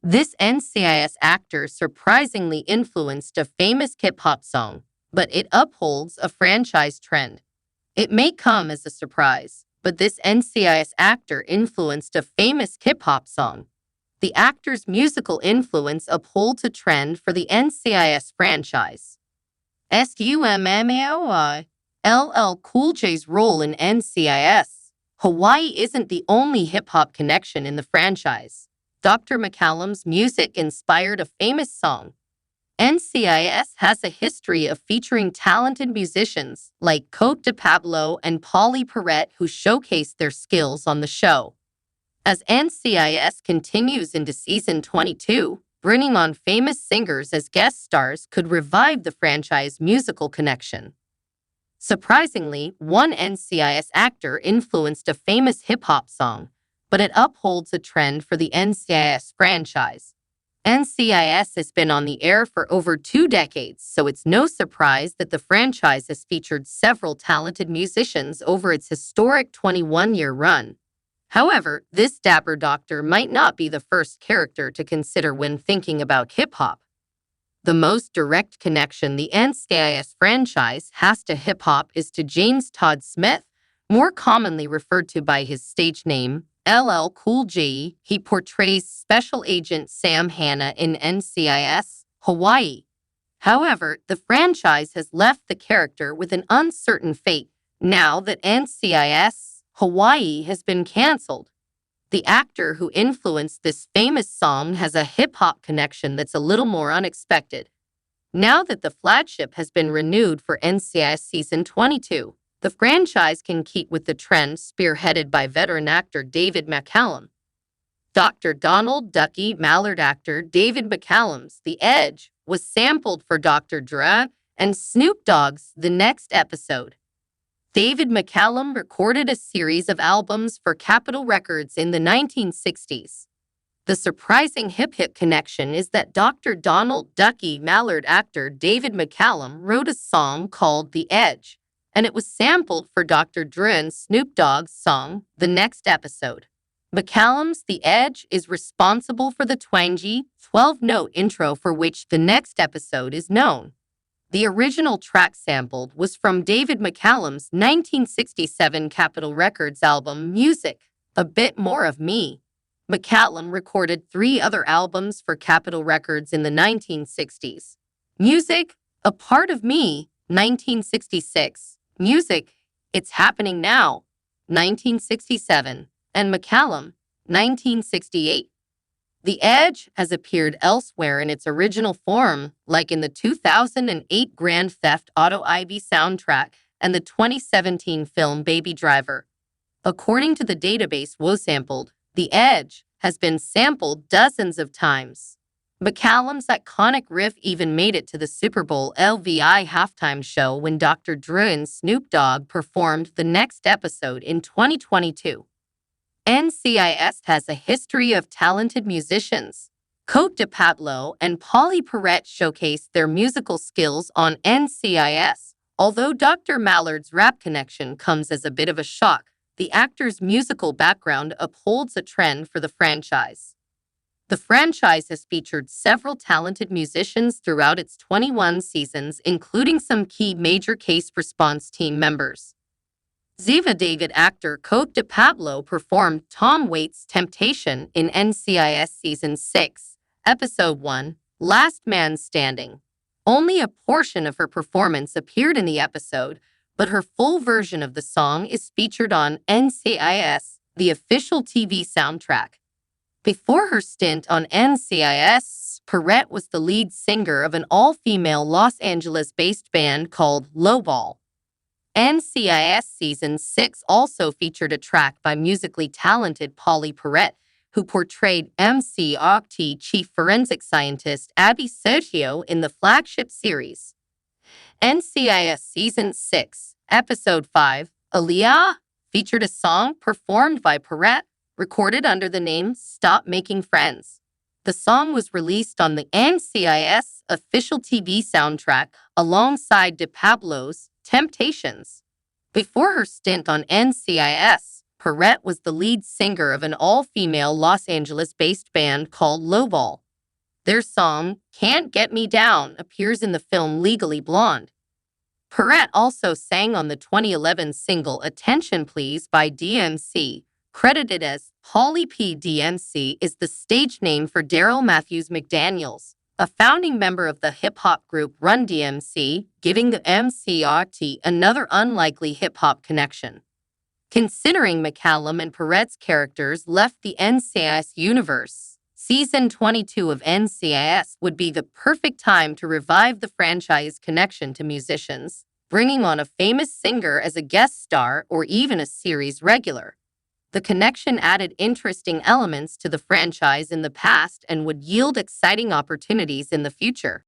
This NCIS actor surprisingly influenced a famous hip-hop song, but it upholds a franchise trend. It may come as a surprise, but this NCIS actor influenced a famous hip-hop song. The actor's musical influence upholds a trend for the NCIS franchise. SUMMAOI. LL Cool J's role in NCIS. Hawaii isn't the only hip-hop connection in the franchise. Dr. McCallum's music inspired a famous song. NCIS has a history of featuring talented musicians like Cote Pablo and Perrette who showcase their skills on the show. As NCIS continues into Season 22, bringing on famous singers as guest stars could revive the franchise musical connection. Surprisingly, one NCIS actor influenced a famous hip-hop song, but it upholds a trend for the NCIS franchise. NCIS has been on the air for over 2 decades, so it's no surprise that the franchise has featured several talented musicians over its historic 21-year run. However, this dapper doctor might not be the first character to consider when thinking about hip-hop. The most direct connection the NCIS franchise has to hip-hop is to James Todd Smith, more commonly referred to by his stage name, LL Cool J. He portrays Special Agent Sam Hanna in NCIS, Hawaii. However, the franchise has left the character with an uncertain fate now that NCIS Hawaii has been canceled. The actor who influenced this famous song has a hip-hop connection that's a little more unexpected. Now that the flagship has been renewed for NCIS Season 22, the franchise can keep with the trend spearheaded by veteran actor David McCallum. Dr. Donald Ducky Mallard actor David McCallum's The Edge was sampled for Dr. Dre and Snoop Dogg's The Next Episode. David McCallum recorded a series of albums for Capitol Records in the 1960s. The surprising hip-hop connection is that Dr. Donald Ducky Mallard actor David McCallum wrote a song called The Edge, and it was sampled for Dr. Dre and Snoop Dogg's song, The Next Episode. McCallum's The Edge is responsible for the twangy, 12-note intro for which The Next Episode is known. The original track sampled was from David McCallum's 1967 Capitol Records album Music, A Bit More of Me. McCallum recorded 3 other albums for Capitol Records in the 1960s. Music, A Part of Me, 1966. Music, It's Happening Now, 1967. And McCallum, 1968. The Edge has appeared elsewhere in its original form, like in the 2008 Grand Theft Auto IV soundtrack and the 2017 film Baby Driver. According to the database WoSampled, The Edge has been sampled dozens of times. McCallum's iconic riff even made it to the Super Bowl LVI halftime show when Dr. Dre and Snoop Dogg performed The Next Episode in 2022. NCIS has a history of talented musicians. Cote Pablo and Perrette showcased their musical skills on NCIS. Although Dr. Mallard's rap connection comes as a bit of a shock, the actor's musical background upholds a trend for the franchise. The franchise has featured several talented musicians throughout its 21 seasons, including some key major case response team members. Ziva David actor Cote Pablo performed Tom Waits' Temptation in NCIS Season 6, Episode 1, Last Man Standing. Only a portion of her performance appeared in the episode, but her full version of the song is featured on NCIS, the official TV soundtrack. Before her stint on NCIS, Perrette was the lead singer of an all-female Los Angeles-based band called Lowball. NCIS Season 6 also featured a track by musically talented Pauley Perrette, who portrayed McGee Chief Forensic Scientist Abby Sergio in the flagship series. NCIS Season 6, Episode 5, Aliyah, featured a song performed by Perrette, recorded under the name Stop Making Friends. The song was released on the NCIS official TV soundtrack alongside Pablo's Temptations. Before her stint on NCIS, Perrette was the lead singer of an all-female Los Angeles-based band called Lowball. Their song, Can't Get Me Down, appears in the film Legally Blonde. Perrette also sang on the 2011 single Attention Please by DMC, credited as Pauley. DMC is the stage name for Daryl Matthews McDaniels, a founding member of the hip-hop group Run DMC, giving the MCRT another unlikely hip-hop connection. Considering McCallum and Perrette's characters left the NCIS universe, Season 22 of NCIS would be the perfect time to revive the franchise connection to musicians, bringing on a famous singer as a guest star or even a series regular. The connection added interesting elements to the franchise in the past and would yield exciting opportunities in the future.